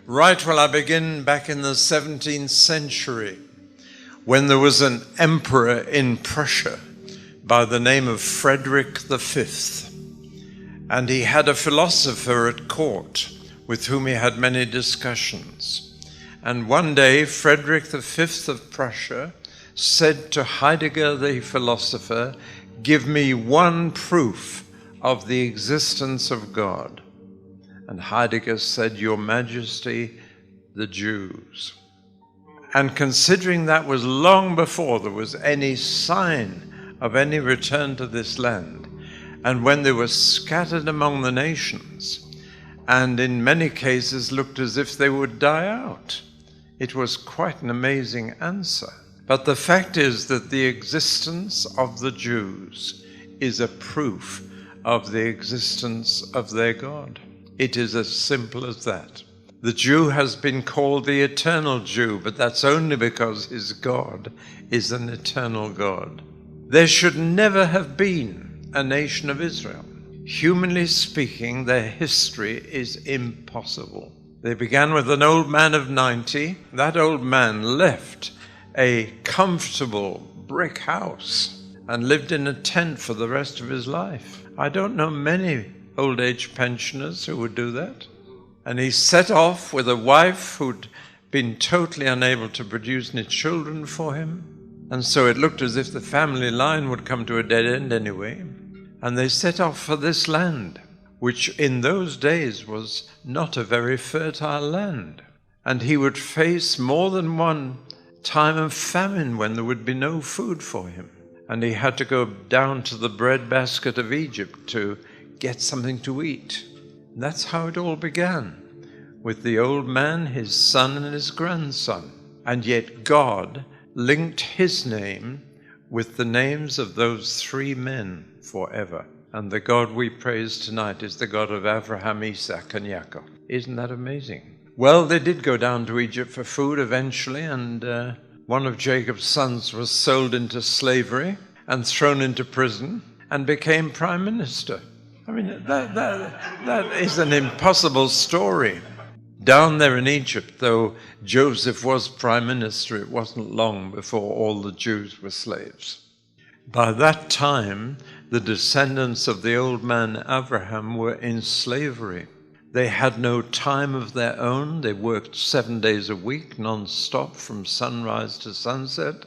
Right, well, I begin back in the 17th century when there was an emperor in Prussia by the name of Frederick V. And he had a philosopher at court with whom he had many discussions. And one day, Frederick V of Prussia said to Heidegger the philosopher, "Give me one proof of the existence of God." And Heidegger said, "Your Majesty, the Jews." And considering that was long before there was any sign of any return to this land, and when they were scattered among the nations, and in many cases looked as if they would die out, it was quite an amazing answer. But the fact is that the existence of the Jews is a proof of the existence of their God. It is as simple as that. The Jew has been called the eternal Jew, but that's only because his God is an eternal God. There should never have been a nation of Israel. Humanly speaking, their history is impossible. They began with an old man of 90. That old man left a comfortable brick house and lived in a tent for the rest of his life. I don't know many old age pensioners who would do that. And he set off with a wife who'd been totally unable to produce any children for him. And so it looked as if the family line would come to a dead end anyway. And they set off for this land, which in those days was not a very fertile land. And he would face more than one time of famine when there would be no food for him. And he had to go down to the breadbasket of Egypt to get something to eat. And that's how it all began, with the old man, his son, and his grandson. And yet God linked his name with the names of those three men forever. And the God we praise tonight is the God of Abraham, Isaac, and Jacob. Isn't that amazing? Well, they did go down to Egypt for food eventually, and one of Jacob's sons was sold into slavery and thrown into prison and became prime minister. I mean, that is an impossible story. Down there in Egypt, though Joseph was prime minister, it wasn't long before all the Jews were slaves. By that time, the descendants of the old man Abraham were in slavery. They had no time of their own. They worked 7 days a week, non-stop, from sunrise to sunset.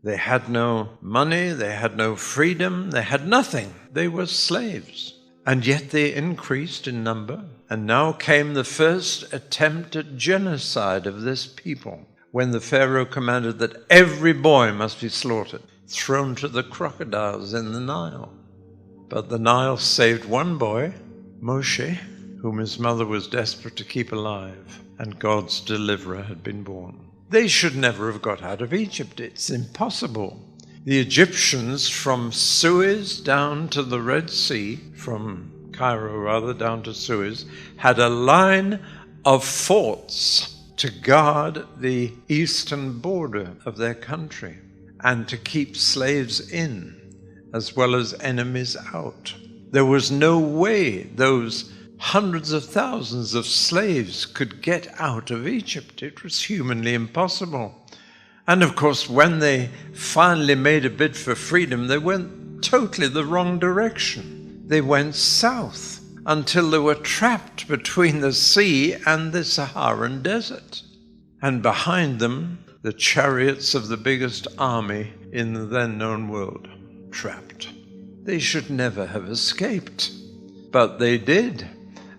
They had no money, they had no freedom, they had nothing. They were slaves. And yet they increased in number. And now came the first attempt at genocide of this people, when the Pharaoh commanded that every boy must be slaughtered, thrown to the crocodiles in the Nile. But the Nile saved one boy, Moshe, whom his mother was desperate to keep alive, and God's deliverer had been born. They should never have got out of Egypt. It's impossible. The Egyptians, from Suez down to the Red Sea, from Cairo rather, down to Suez, had a line of forts to guard the eastern border of their country and to keep slaves in as well as enemies out. There was no way those hundreds of thousands of slaves could get out of Egypt. It was humanly impossible. And of course, when they finally made a bid for freedom, they went totally the wrong direction. They went south until they were trapped between the sea and the Saharan desert. And behind them, the chariots of the biggest army in the then known world, trapped. They should never have escaped, but they did.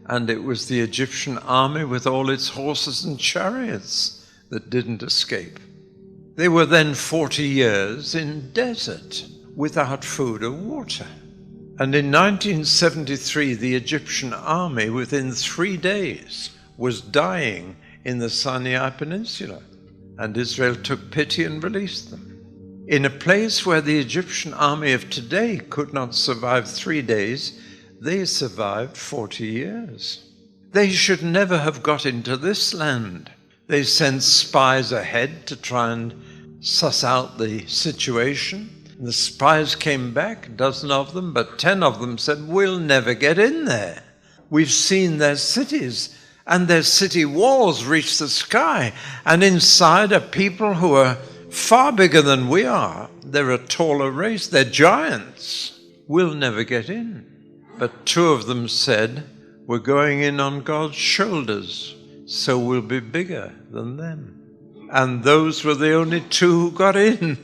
And it was the Egyptian army with all its horses and chariots that didn't escape. They were then 40 years in desert without food or water. And in 1973, the Egyptian army, within 3 days, was dying in the Sinai Peninsula. And Israel took pity and released them. In a place where the Egyptian army of today could not survive 3 days, they survived 40 years. They should never have got into this land. They sent spies ahead to try and suss out the situation. The spies came back, a dozen of them, but 10 of them said, "We'll never get in there. We've seen their cities, And their city walls reach the sky. And inside are people who are far bigger than we are. They're a taller race. They're giants. We'll never get in. But two of them said, we're going in on God's shoulders, so we'll be bigger than them. And those were the only two who got in.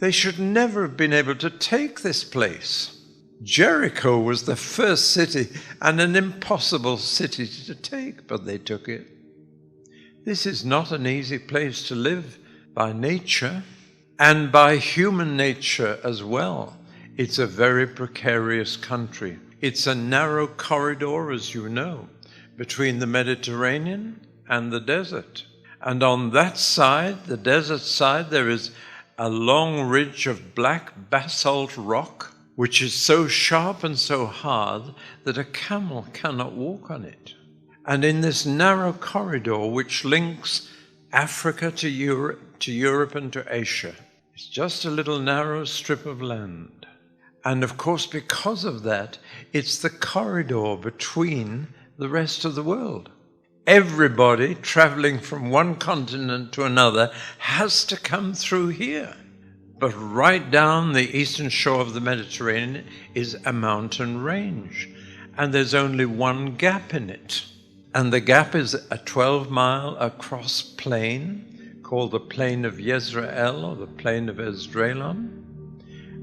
They should never have been able to take this place. Jericho was the first city and an impossible city to take, but they took it. This is not an easy place to live by nature and by human nature as well. It's a very precarious country. It's a narrow corridor, as you know, between the Mediterranean and the desert. And on that side, the desert side, there is a long ridge of black basalt rock, which is so sharp and so hard that a camel cannot walk on it. And in this narrow corridor, which links Africa to Europe and to Asia, it's just a little narrow strip of land. And of course, because of that, it's the corridor between the rest of the world. Everybody traveling from one continent to another has to come through here. But right down the eastern shore of the Mediterranean is a mountain range, and there's only one gap in it. And the gap is a 12-mile across plain called the Plain of Yezreel, or the Plain of Esdraelon.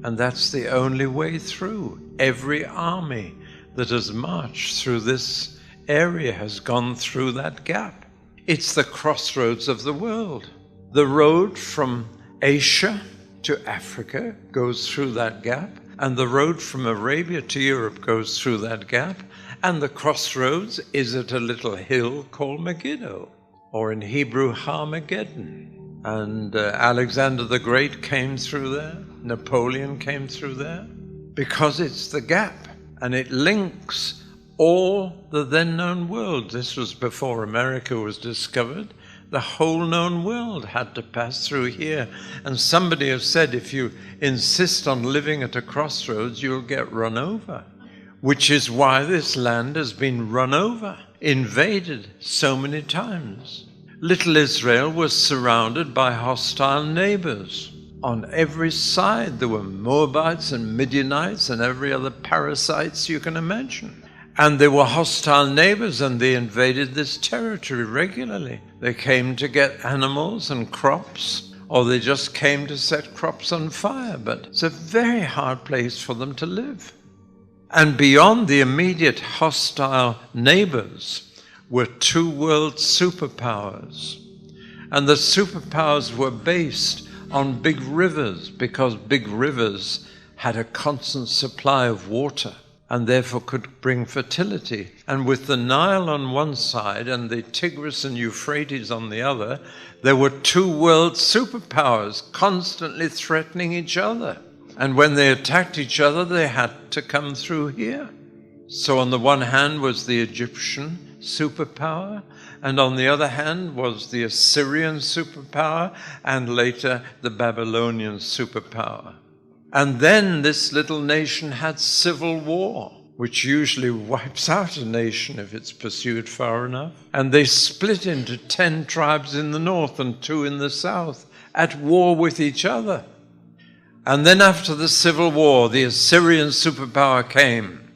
And that's the only way through. Every army that has marched through this area has gone through that gap. It's the crossroads of the world. The road from Asia to Africa goes through that gap, and the road from Arabia to Europe goes through that gap, and the crossroads is at a little hill called Megiddo, or in Hebrew, Har-Mageddon. And Alexander the Great came through there, Napoleon came through there, because it's the gap, and it links all the then known world. This was before America was discovered. The whole known world had to pass through here. And somebody has said, if you insist on living at a crossroads, you'll get run over, which is why this land has been run over, invaded so many times. Little Israel was surrounded by hostile neighbors. On every side there were Moabites and Midianites and every other parasites you can imagine. And they were hostile neighbors, and they invaded this territory regularly. They came to get animals and crops, or they just came to set crops on fire. But it's a very hard place for them to live. And beyond the immediate hostile neighbors were two world superpowers. And the superpowers were based on big rivers, because big rivers had a constant supply of water, and therefore could bring fertility. And with the Nile on one side and the Tigris and Euphrates on the other, there were two world superpowers constantly threatening each other. And when they attacked each other, they had to come through here. So on the one hand was the Egyptian superpower, and on the other hand was the Assyrian superpower, and later the Babylonian superpower. And then this little nation had civil war, which usually wipes out a nation if it's pursued far enough. And they split into 10 tribes in the north and 2 in the south, at war with each other. And then after the civil war, the Assyrian superpower came,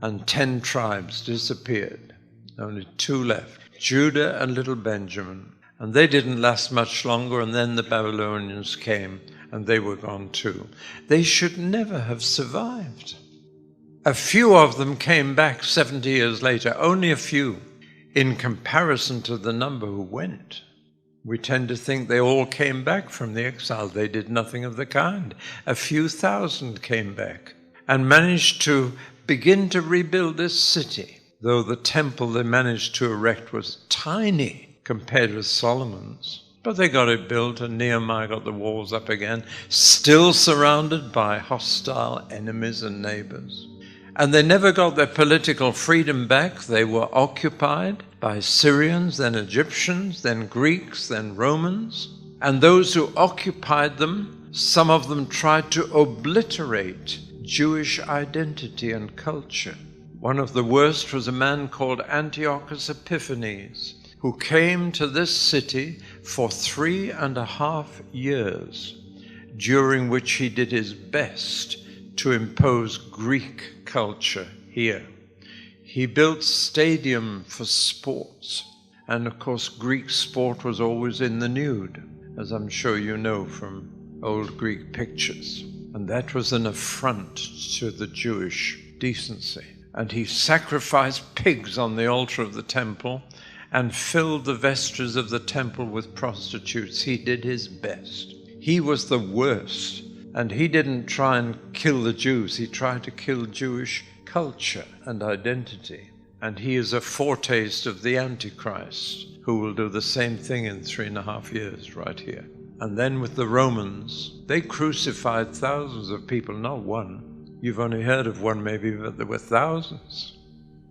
and 10 tribes disappeared. Only 2 left, Judah and little Benjamin. And they didn't last much longer, and then the Babylonians came, and they were gone too. They should never have survived. A few of them came back 70 years later, only a few, in comparison to the number who went. We tend to think they all came back from the exile. They did nothing of the kind. A few thousand came back and managed to begin to rebuild this city, though the temple they managed to erect was tiny compared with Solomon's. But they got it built, and Nehemiah got the walls up again, still surrounded by hostile enemies and neighbors. And they never got their political freedom back. They were occupied by Syrians, then Egyptians, then Greeks, then Romans. And those who occupied them, some of them tried to obliterate Jewish identity and culture. One of the worst was a man called Antiochus Epiphanes, who came to this city for 3.5 years, during which he did his best to impose Greek culture here. He built stadium for sports, and of course Greek sport was always in the nude, as I'm sure you know from old Greek pictures. And that was an affront to the Jewish decency. And he sacrificed pigs on the altar of the temple and filled the vestries of the temple with prostitutes. He did his best. He was the worst. And he didn't try and kill the Jews. He tried to kill Jewish culture and identity. And he is a foretaste of the Antichrist, who will do the same thing in 3.5 years right here. And then with the Romans, they crucified thousands of people, not one. You've only heard of one maybe, but there were thousands.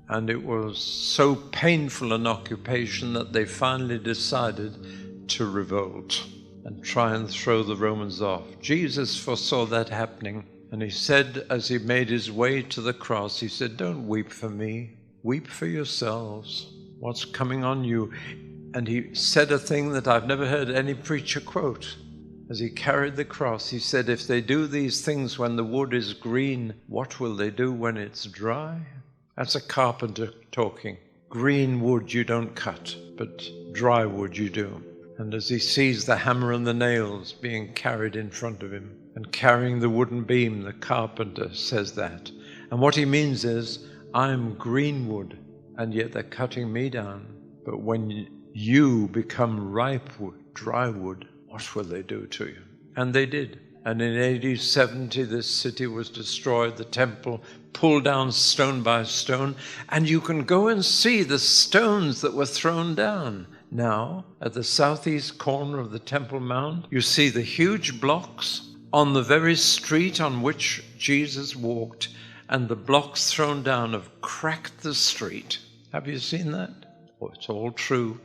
And it was so painful an occupation that they finally decided to revolt and try and throw the Romans off. Jesus foresaw that happening, and he said, as he made his way to the cross, he said, "Don't weep for me, weep for yourselves. What's coming on you?" And he said a thing that I've never heard any preacher quote. As he carried the cross, he said, "If they do these things when the wood is green, what will they do when it's dry?" That's a carpenter talking. Green wood you don't cut, but dry wood you do. And as he sees the hammer and the nails being carried in front of him and carrying the wooden beam, the carpenter says that. And what he means is, I'm green wood, and yet they're cutting me down. But when you become ripe wood, dry wood, what will they do to you? And they did. And in AD 70, this city was destroyed, the temple pulled down stone by stone, and you can go and see the stones that were thrown down. Now, at the southeast corner of the Temple Mount, you see the huge blocks on the very street on which Jesus walked, and the blocks thrown down have cracked the street. Have you seen that? Oh, it's all true.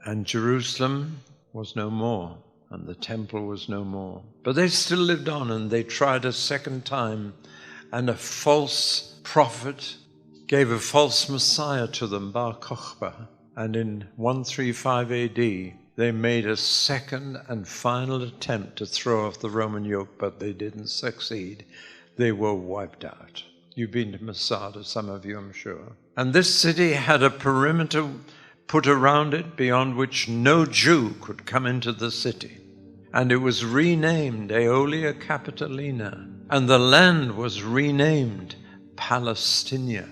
And Jerusalem was no more, and the temple was no more. But they still lived on, and they tried a second time, and a false prophet gave a false Messiah to them, Bar Kokhba. And in 135 AD, they made a second and final attempt to throw off the Roman yoke, but they didn't succeed. They were wiped out. You've been to Masada, some of you, I'm sure. And this city had a perimeter put around it beyond which no Jew could come into the city. And it was renamed Aeolia Capitolina. And the land was renamed Palestinia.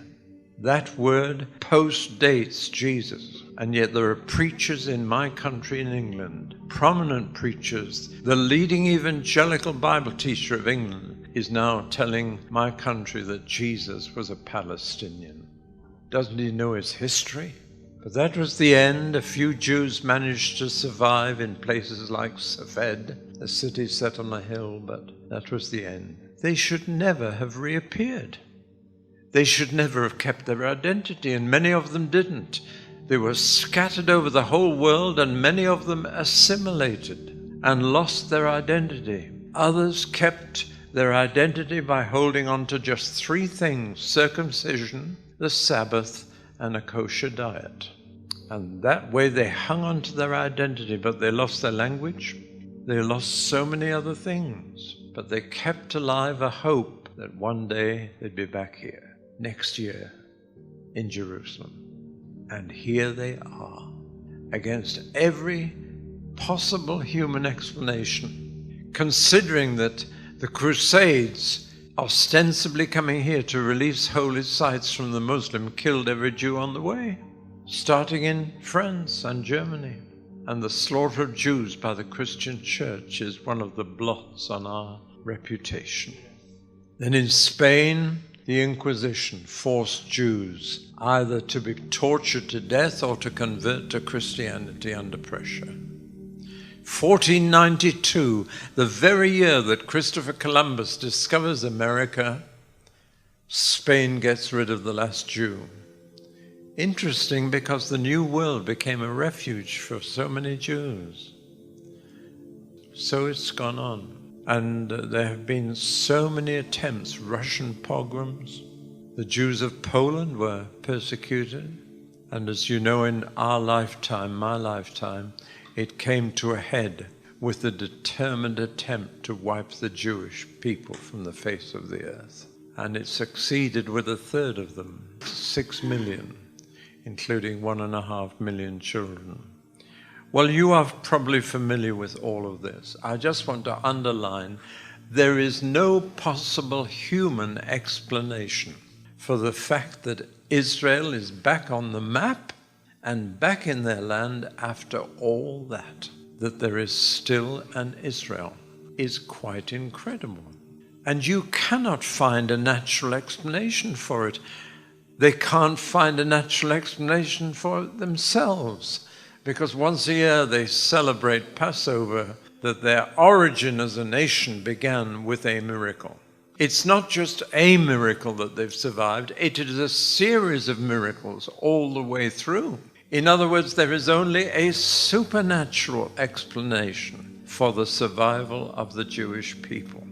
That word post-dates Jesus. And yet there are preachers in my country in England, prominent preachers. The leading evangelical Bible teacher of England is now telling my country that Jesus was a Palestinian. Doesn't he know his history? But that was the end. A few Jews managed to survive in places like Safed, a city set on a hill, but that was the end. They should never have reappeared. They should never have kept their identity, and many of them didn't. They were scattered over the whole world, and many of them assimilated and lost their identity. Others kept their identity by holding on to just 3 things: circumcision, the Sabbath, and a kosher diet. And that way they hung on to their identity, but they lost their language. They lost so many other things, but they kept alive a hope that one day they'd be back here. Next year in Jerusalem. And here they are, against every possible human explanation, considering that the Crusades, ostensibly coming here to release holy sites from the Muslim, killed every Jew on the way, starting in France and Germany. And the slaughter of Jews by the Christian church is one of the blots on our reputation. Then in Spain, the Inquisition forced Jews either to be tortured to death or to convert to Christianity under pressure. 1492, the very year that Christopher Columbus discovers America, Spain gets rid of the last Jew. Interesting, because the New World became a refuge for so many Jews. So it's gone on. And there have been so many attempts, Russian pogroms, The Jews of Poland were persecuted, and as you know, in our lifetime, my lifetime, it came to a head with a determined attempt to wipe the Jewish people from the face of the earth. And it succeeded with a third of them, 6 million, including 1.5 million children. Well, you are probably familiar with all of this. I just want to underline, there is no possible human explanation for the fact that Israel is back on the map and back in their land after all that. That there is still an Israel is quite incredible. And you cannot find a natural explanation for it. They can't find a natural explanation for it themselves, because once a year they celebrate Passover, that their origin as a nation began with a miracle. It's not just a miracle that they've survived, it is a series of miracles all the way through. In other words, there is only a supernatural explanation for the survival of the Jewish people.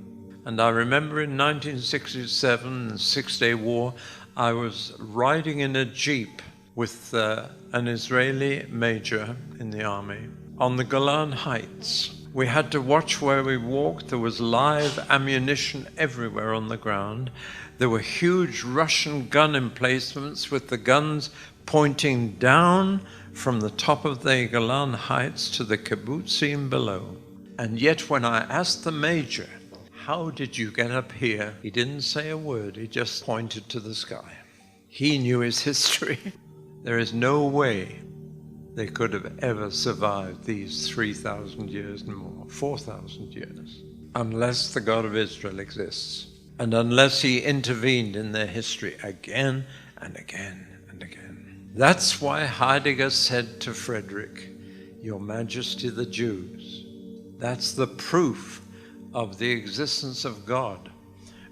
And I remember in 1967, the Six-Day War, I was riding in a jeep with an Israeli major in the army on the Golan Heights. We had to watch where we walked. There was live ammunition everywhere on the ground. There were huge Russian gun emplacements with the guns pointing down from the top of the Golan Heights to the kibbutzim below. And yet when I asked the major, how did you get up here? He didn't say a word, he just pointed to the sky. He knew his history. There is no way they could have ever survived these 3,000 years and more, 4,000 years, unless the God of Israel exists, and unless he intervened in their history again and again and again. That's why Heidegger said to Frederick, Your Majesty the Jews, that's the proof of the existence of God,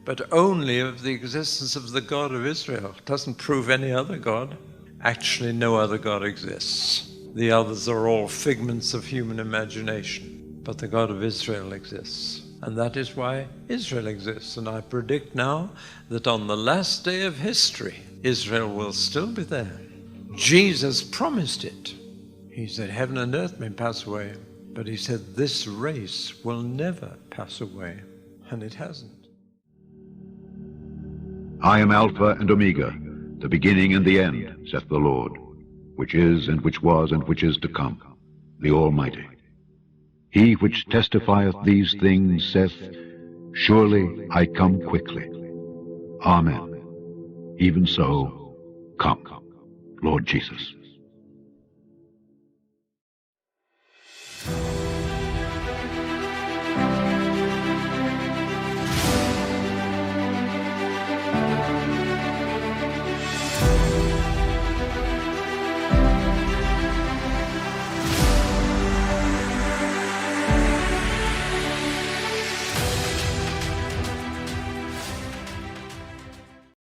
but only of the existence of the God of Israel. It doesn't prove any other God. Actually, no other God exists. The others are all figments of human imagination, but the God of Israel exists. And that is why Israel exists. And I predict now that on the last day of history, Israel will still be there. Jesus promised it. He said, heaven and earth may pass away, but he said, this race will never pass away. And it hasn't. I am Alpha and Omega, the beginning and the end, saith the Lord, which is, and which was, and which is to come, the Almighty. He which testifieth these things saith, Surely I come quickly. Amen. Even so, come, Lord Jesus.